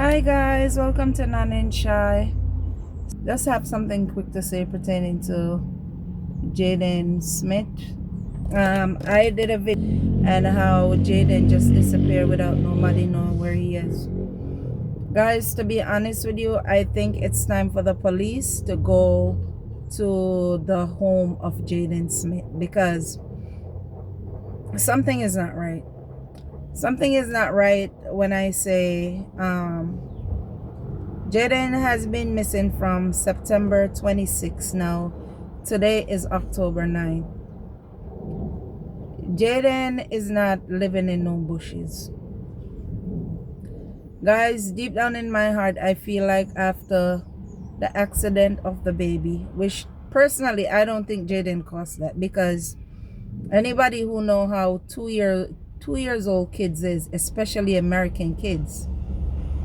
Hi guys, welcome to Nan and Shy. Just have something quick to say pertaining to Jaden Smith. I did a video and how Jayden just disappeared without nobody knowing where he is. Guys, to be honest with you, I think it's time for the police to go to the home of Jayden Smith because something is not right. Something is not right when I say Jayden has been missing from September 26 now. Today is October 9. Jayden is not living in no bushes. Guys, deep down in my heart, I feel like after the accident of the baby, which personally I don't think Jayden caused that, because anybody who know how 2 years old kids is, especially American kids,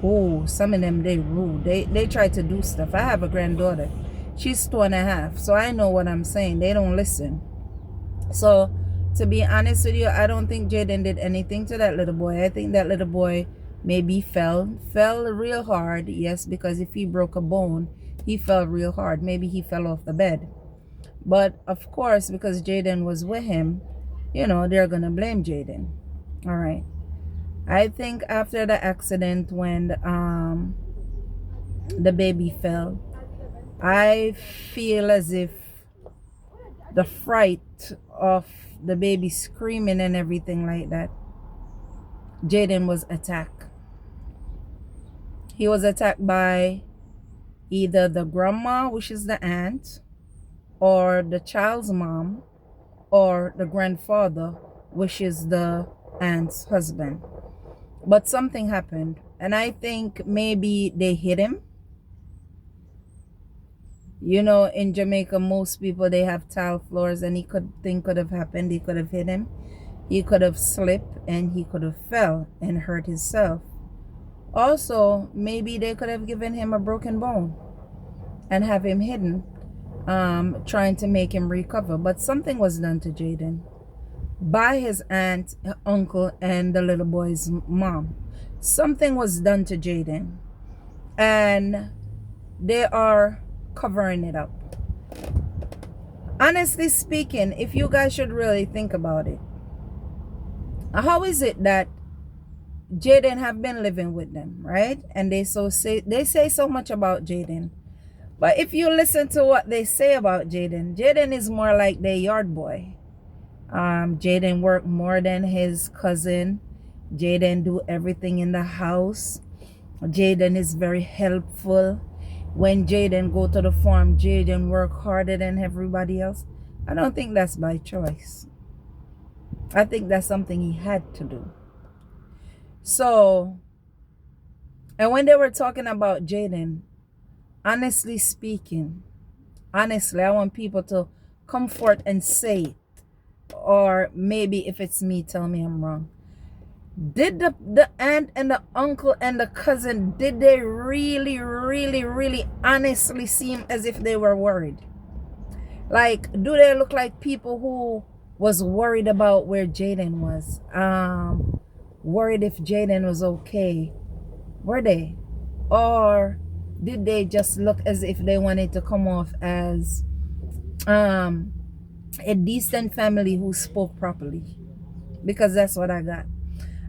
oh, some of them, they rude. They try to do stuff. I have a granddaughter. She's 2.5, so I know what I'm saying. They don't listen. So, to be honest with you, I don't think Jayden did anything to that little boy. I think that little boy maybe fell real hard. Yes, because if he broke a bone, he fell real hard. Maybe he fell off the bed. But, of course, because Jayden was with him, they're going to blame Jayden. All right. I think after the accident when the baby fell, I feel as if the fright of the baby screaming and everything like that, Jayden was attacked. He was attacked by either the grandma, which is the aunt, or the child's mom, or the grandfather, which is the aunt's husband. But something happened, and I think maybe they hit him. In Jamaica, most people, they have tile floors, and could have happened. He could have hit him. He could have slipped, and he could have fell and hurt himself. Also, maybe they could have given him a broken bone and have him hidden, trying to make him recover. But something was done to Jayden by his aunt, uncle, and the little boy's mom. Something was done to Jayden, and they are covering it up. Honestly speaking, if you guys should really think about it, how is it that Jayden have been living with them, right? And they say so much about Jayden, but if you listen to what they say about Jayden is more like their yard boy. Jayden work more than his cousin. Jayden do everything in the house. Jayden is very helpful. When Jayden go to the farm, Jayden work harder than everybody else. I don't think that's by choice. I think that's something he had to do. So, and when they were talking about Jayden, honestly speaking, I want people to come forth and say it. Or maybe if it's me, tell me I'm wrong. Did the aunt and the uncle and the cousin, did they really, really, really honestly seem as if they were worried? Like, do they look like people who was worried about where Jayden was? Worried if Jayden was okay? Were they? Or did they just look as if they wanted to come off as a decent family who spoke properly? Because that's what I got.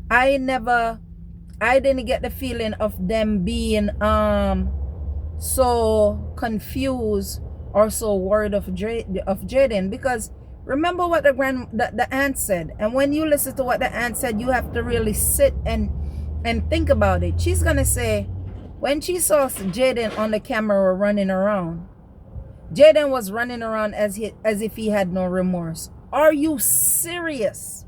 I didn't get the feeling of them being so confused or so worried of Jayden, because remember what the aunt said. And when you listen to what the aunt said, you have to really sit and think about it. She's gonna say, when she saw Jayden on the camera running around, Jayden was running around as if he had no remorse. Are you serious?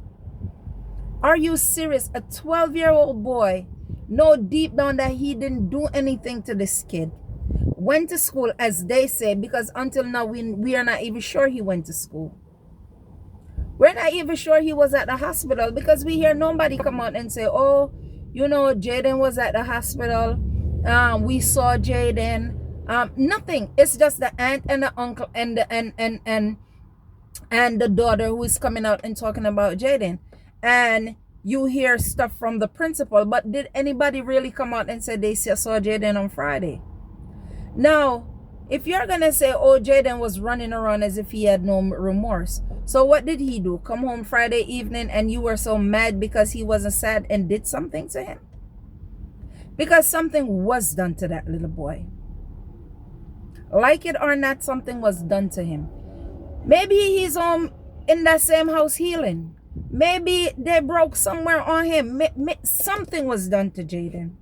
Are you serious? A 12-year-old boy know deep down that he didn't do anything to this kid. Went to school, as they say, because until now we are not even sure he went to school. We're not even sure he was at the hospital, because we hear nobody come out and say, oh, Jayden was at the hospital. We saw Jayden. Nothing. It's just the aunt and the uncle and the daughter who is coming out and talking about Jayden. And you hear stuff from the principal, but did anybody really come out and say they saw Jayden on Friday? Now, if you're gonna say, oh, Jayden was running around as if he had no remorse, so what did he do? Come home Friday evening and you were so mad because he wasn't sad and did something to him? Because something was done to that little boy. Like it or not, something was done to him. Maybe he's home in that same house healing. Maybe they broke somewhere on him. Something was done to Jayden.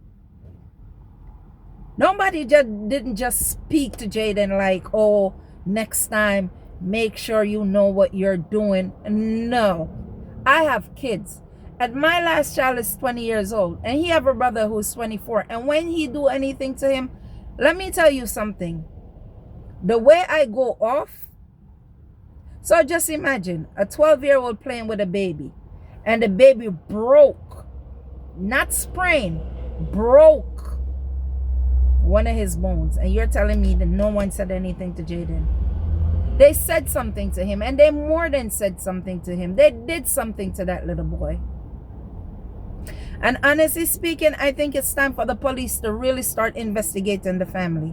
Nobody didn't just speak to Jayden like, oh, next time, make sure you know what you're doing. No. I have kids. And my last child is 20 years old. And he have a brother who's 24. And when he do anything to him, let me tell you something. The way I go off. So just imagine a 12-year-old playing with a baby. And the baby broke. Not sprained. Broke one of his bones, and you're telling me that no one said anything to Jayden? They said something to him, and they more than said something to him. They did something to that little boy. And honestly speaking, I think it's time for the police to really start investigating the family.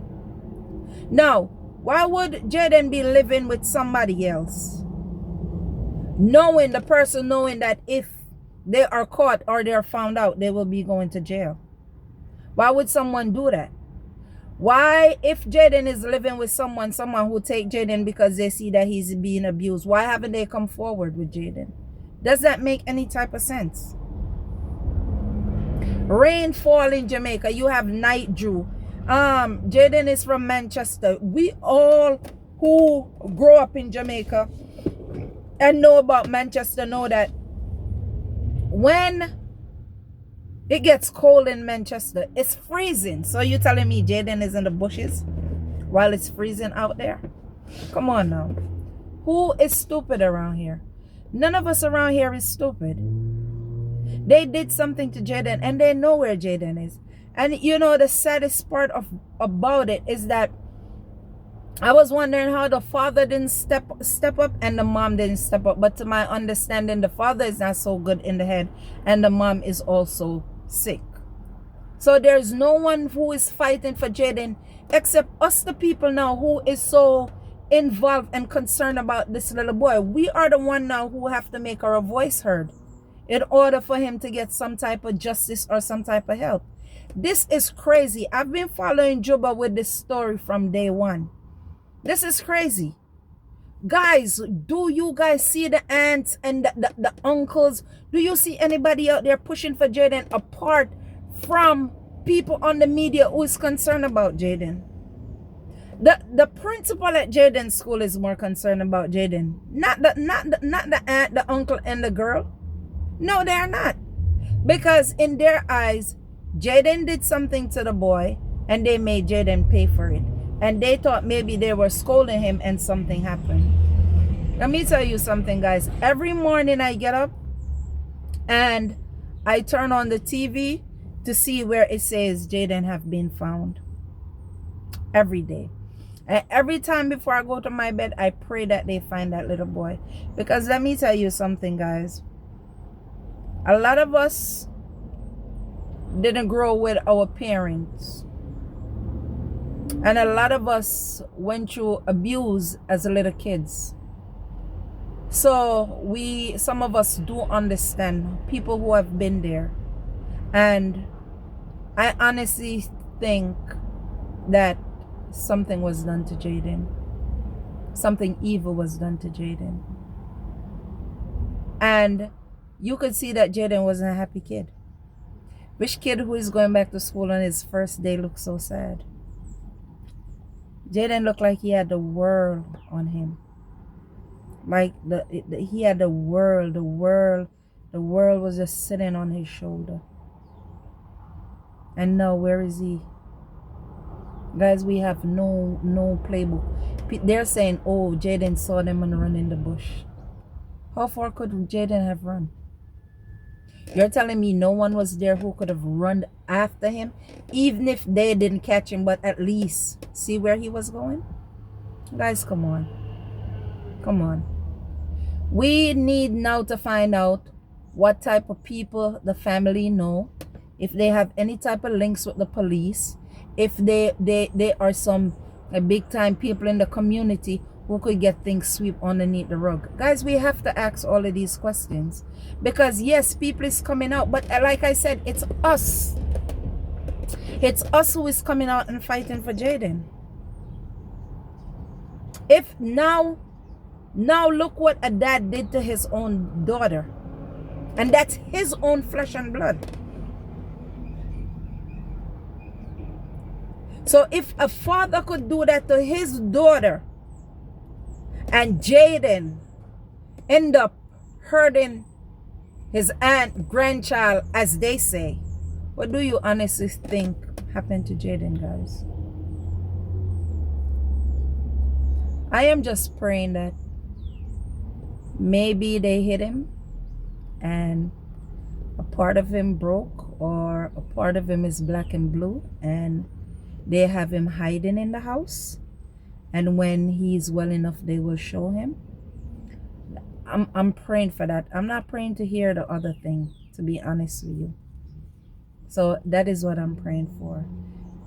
Now, why would Jayden be living with somebody else, knowing that if they are caught or they're found out, they will be going to jail? Why would someone do that? Why, if Jayden is living with someone who take Jayden because they see that he's being abused, why haven't they come forward with Jayden? Does that make any type of sense? Rainfall in Jamaica. You have night dew. Jayden is from Manchester. We all who grow up in Jamaica and know about Manchester know that when it gets cold in Manchester, it's freezing. So you telling me Jayden is in the bushes while it's freezing out there? Come on now. Who is stupid around here? None of us around here is stupid. They did something to Jayden and they know where Jayden is. And you know, the saddest part about it is that I was wondering how the father didn't step up and the mom didn't step up. But to my understanding, the father is not so good in the head and the mom is also sick. So there's no one who is fighting for Jayden except us, the people now who is so involved and concerned about this little boy. We are the one now who have to make our voice heard in order for him to get some type of justice or some type of help. This is crazy. I've been following Juba with this story from day one. This is crazy. Guys, do you guys see the aunts and the uncles? Do you see anybody out there pushing for Jayden apart from people on the media who is concerned about Jayden? The principal at Jayden's school is more concerned about Jayden. Not the aunt, the uncle, and the girl. No, they're not. Because in their eyes, Jayden did something to the boy and they made Jayden pay for it. And they thought maybe they were scolding him and something happened. Let me tell you something, guys. Every morning I get up and I turn on the TV to see where it says Jayden have been found. Every day. And every time before I go to my bed, I pray that they find that little boy. Because let me tell you something, guys. A lot of us didn't grow with our parents. And a lot of us went through abuse as little kids. So some of us do understand people who have been there. And I honestly think that something was done to Jayden. Something evil was done to Jayden. And you could see that Jayden wasn't a happy kid. Which kid who is going back to school on his first day looks so sad? Jayden looked like he had the world on him. Like he had the world was just sitting on his shoulder. And now where is he? Guys, we have no playbook. They're saying, oh, Jayden saw them and run in the bush. How far could Jayden have run? You're telling me no one was there who could have run after him? Even if they didn't catch him, but at least see where he was going? Guys, come on. Come on. We need now to find out what type of people the family know, if they have any type of links with the police, if they are some big time people in the community who could get things swept underneath the rug. Guys, we have to ask all of these questions, because yes, people is coming out, but like I said, it's us. It's us who is coming out and fighting for Jayden. If now look what a dad did to his own daughter, and that's his own flesh and blood. So if a father could do that to his daughter, and Jayden end up hurting his aunt, grandchild, as they say, what do you honestly think happened to Jayden, guys? I am just praying that maybe they hit him and a part of him broke, or a part of him is black and blue, and they have him hiding in the house, and when he's well enough they will show him. I'm praying for that. I'm not praying to hear the other thing, to be honest with you. So that is what I'm praying for.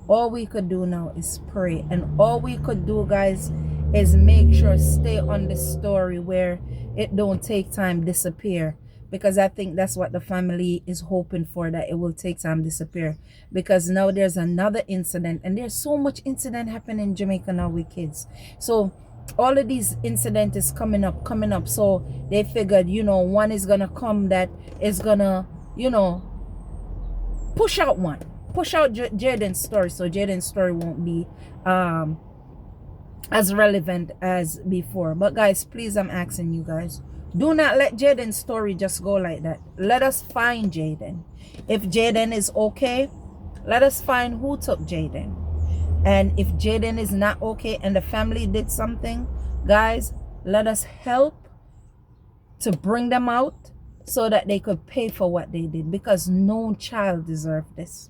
All we could do now is pray, and all we could do, guys, is make sure stay on the story where it don't take time disappear, because I think that's what the family is hoping for, that it will take time disappear. Because now there's another incident, and there's so much incident happening in Jamaica now with kids. So all of these incidents is coming up, so they figured, you know, one is gonna come that is gonna, you know, push out Jayden's story, so Jayden's story won't be as relevant as before. But guys, please, I'm asking you guys, do not let Jayden's story just go like that. Let us find Jayden. If Jayden is okay, let us find who took Jayden. And if Jayden is not okay and the family did something, guys, let us help to bring them out so that they could pay for what they did, because no child deserved this.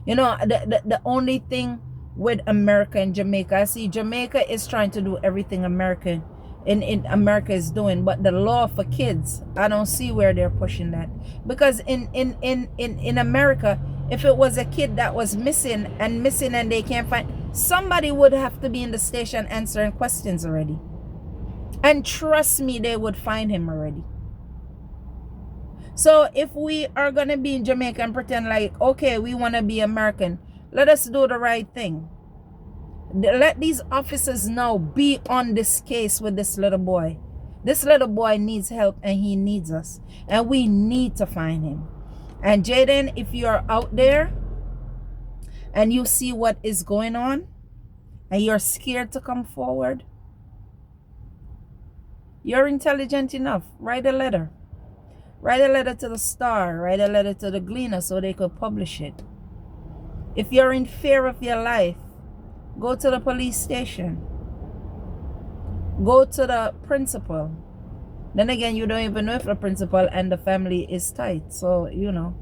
You know, the only thing with America and Jamaica, I see Jamaica is trying to do everything America in America is doing, but the law for kids, I don't see where they're pushing that. Because in America, if it was a kid that was missing and they can't find, somebody would have to be in the station answering questions already, and trust me, they would find him already. So if we are gonna be in Jamaica and pretend like, okay, we want to be American, let us do the right thing. Let these officers now be on this case with this little boy. This little boy needs help, and he needs us, and we need to find him. And Jayden, if you're out there and you see what is going on and you're scared to come forward, you're intelligent enough. Write a letter. Write a letter to the Star. Write a letter to the Gleaner so they could publish it. If you're in fear of your life, go to the police station. Go to the principal. Then again, you don't even know if the principal and the family is tight. So, you know.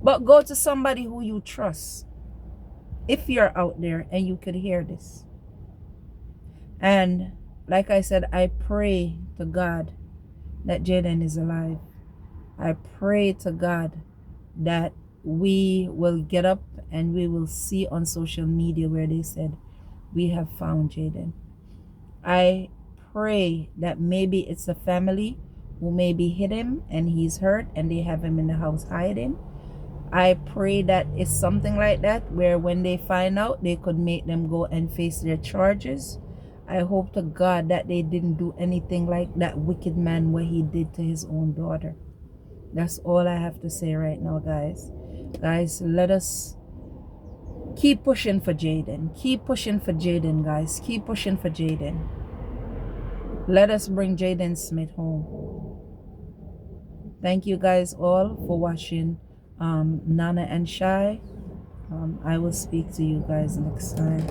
But go to somebody who you trust, if you're out there and you could hear this. And like I said, I pray to God that Jayden is alive. I pray to God that we will get up and we will see on social media where they said, we have found Jayden. I pray that maybe it's the family who maybe hit him and he's hurt and they have him in the house hiding. I pray that it's something like that, where when they find out, they could make them go and face their charges. I hope to God that they didn't do anything like that wicked man what he did to his own daughter. That's all I have to say right now, guys. Guys, let us keep pushing for Jayden. Keep pushing for Jayden, guys. Keep pushing for Jayden. Let us bring Jayden Smith home. Thank you guys all for watching Nana and Shy. I will speak to you guys next time.